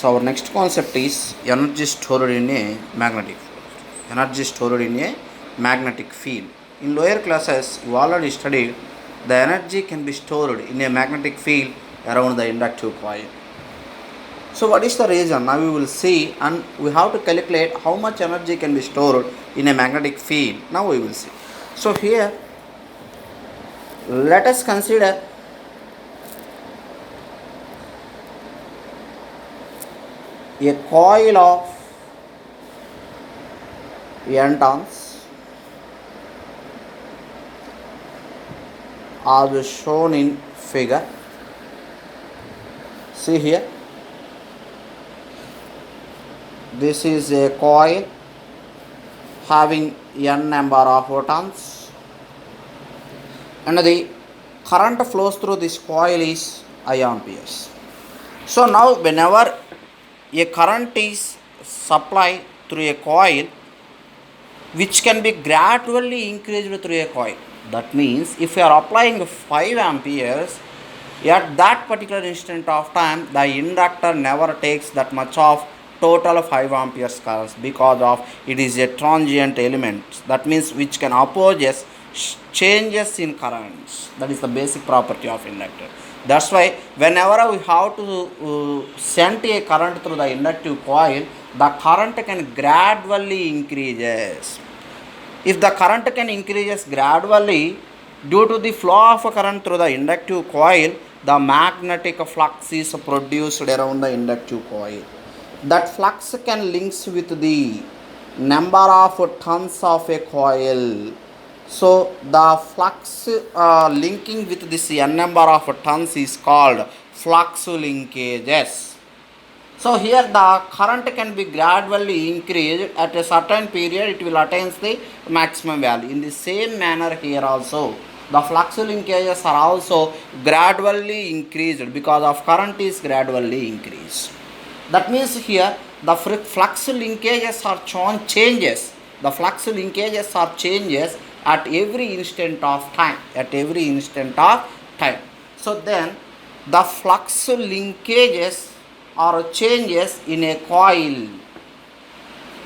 So our next concept is energy stored in a magnetic field. Energy stored in a magnetic field. In lower classes, we already studied the energy can be stored in a magnetic field around the inductive coil. So what is the reason? Now we will see, and we have to calculate how much energy can be stored in a magnetic field. Now we will see. So here, let us consider a coil of n turns as shown in figure. See here, this is a coil having n number of turns, and the current flows through this coil is I amperes. So now whenever a current is supplied through a coil, which can be gradually increased through a coil. That means if you are applying 5 amperes, at that particular instant of time, the inductor never takes that much of total 5 amperes current, because of it is a transient element. That means which can opposes changes in currents. That is the basic property of inductor. That's why whenever we have to send a current through the inductive coil, the current can gradually increases. If the current can increases gradually due to the flow of current through the inductive coil, the magnetic flux is produced around the inductive coil. That flux can links with the number of turns of a coil. So the flux linking with this n number of turns is called flux linkages. So here the current can be gradually increased. At a certain period it will attain the maximum value. In the same manner here also, the flux linkages are also gradually increased because of current is gradually increased. That means here the flux linkages are changes. The flux linkages are changes at every instant of time. At every instant of time. So then the flux linkages or changes in a coil.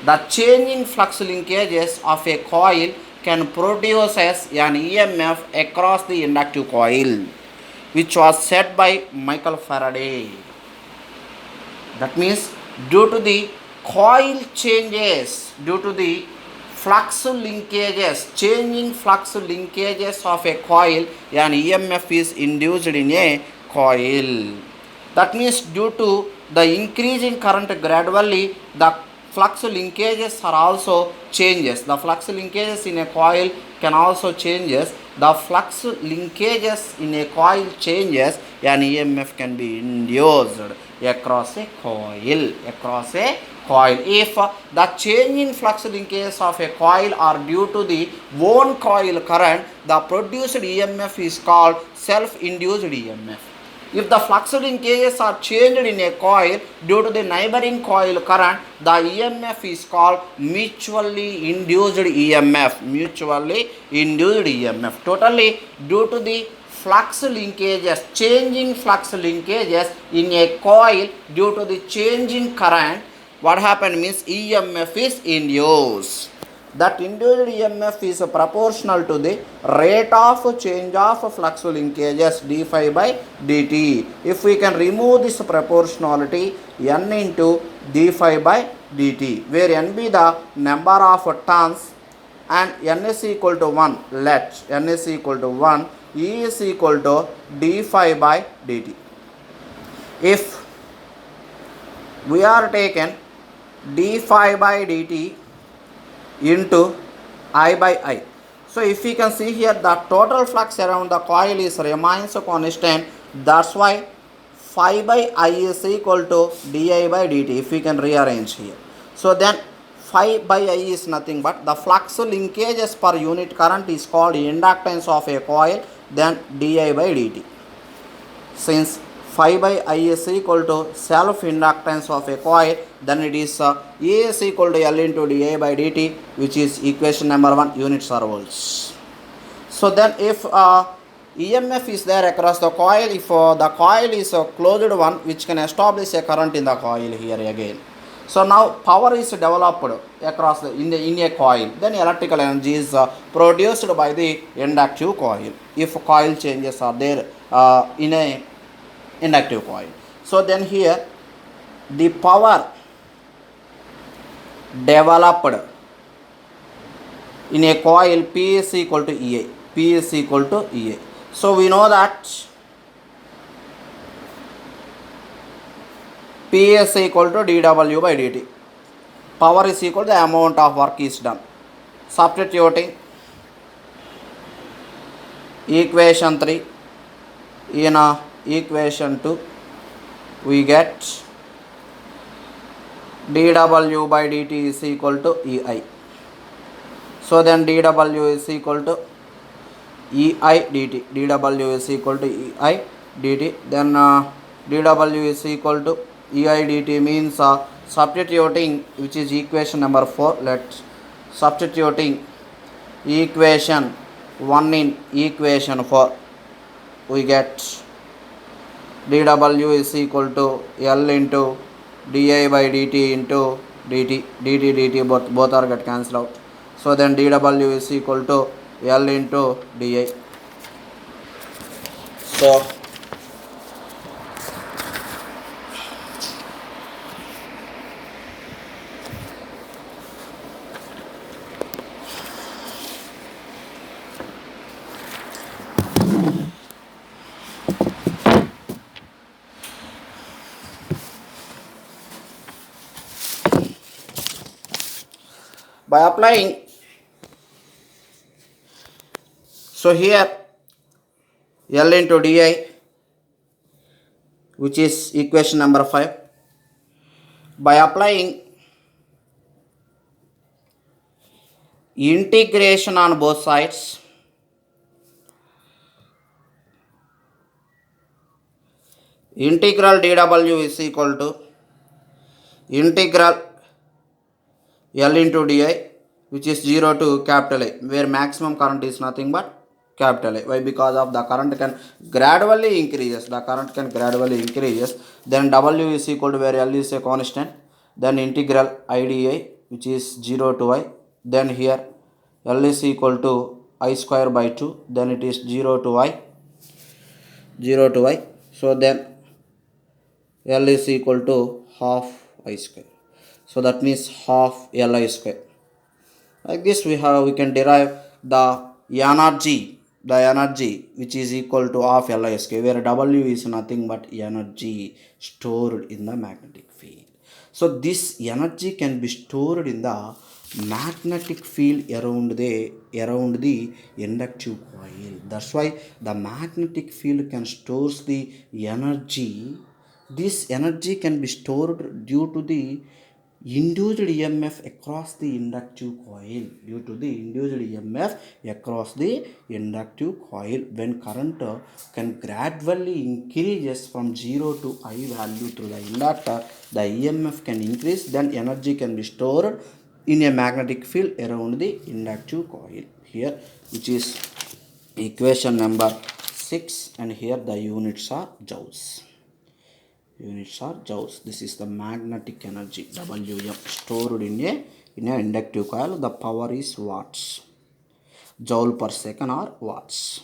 The changing flux linkages of a coil can produce an EMF across the inductive coil, which was said by Michael Faraday. That means due to the coil changes, due to the flux linkages, changing flux linkages of a coil, an EMF is induced in a coil. That means due to the increasing current gradually, the flux linkages are also changes. The flux linkages in a coil can also changes. The flux linkages in a coil changes, an EMF can be induced across a coil. Across a coil. If the changing flux linkages of a coil are due to the own coil current, the produced EMF is called self-induced EMF. If the flux linkages are changed in a coil due to the neighboring coil current, the EMF is called mutually induced EMF. Mutually induced EMF. Totally due to the flux linkages, changing flux linkages in a coil due to the changing current, what happened means EMF is induced. That induced EMF is proportional to the rate of change of flux linkages d phi by dt. If we can remove this proportionality, n into d phi by dt, where n be the number of turns and n is equal to 1, let n is equal to 1, E is equal to d phi by dt. If we are taken d phi by dt into I by I. So if we can see here, the total flux around the coil is remains constant. That's why phi by I is equal to di by dt. If we can rearrange here, so then phi by I is nothing but the flux linkages per unit current is called inductance of a coil, then di by dt. Since phi by I is equal to self inductance of a coil, then it is A is equal to L into dI by dt, which is equation number 1, units are volts. So then if EMF is there across the coil if the coil is a closed one, which can establish a current in the coil here again. So now power is developed across in a coil. Then electrical energy is produced by the inductive coil if coil changes are there in a inductive coil. So then here the power developed in a coil P is equal to EA. P is equal to EA. So we know that P is equal to dW by dt. Power is equal to the amount of work is done. Substituting equation 3 in equation 2, we get dW by dt is equal to EI. So then dW is equal to EI dt. dW is equal to EI dt. Then dW is equal to EI dt means substituting, which is equation number 4. Let's substituting equation 1 in equation 4. We get dW is equal to L into di by dt into dt. dt both are get cancelled out. So then dW is equal to L into di. So by applying, so here L into di, which is equation number 5, by applying integration on both sides, integral dW is equal to integral L into di, which is 0 to capital A, where maximum current is nothing but capital A. Why? Because of the current can gradually increases. The current can gradually increases. Then W is equal to, where L is a constant. Then integral IdA, which is 0 to I. Then here L is equal to I square by 2. Then it is 0 to I. 0 to I. So then L is equal to half I square. So that means half Li square. Like this we can derive the energy which is equal to half Li square, where W is nothing but energy stored in the magnetic field. So this energy can be stored in the magnetic field around the inductive coil. That's why the magnetic field can store the energy. This energy can be stored due to the induced EMF across the inductive coil. Due to the induced EMF across the inductive coil, when current can gradually increases from 0 to I value through the inductor, the EMF can increase, then energy can be stored in a magnetic field around the inductive coil here, which is equation number 6, and here the units are joules. Units are joules. This is the magnetic energy Wm stored in a inductive coil. The power is watts. Joule per second or watts.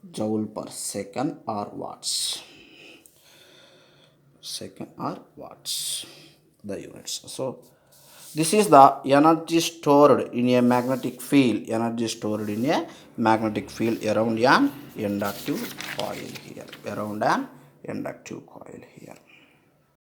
Joule per second or watts. Second or watts. The units. So this is the energy stored in a magnetic field. Energy stored in a magnetic field around an inductive coil here. Around an inductive coil here.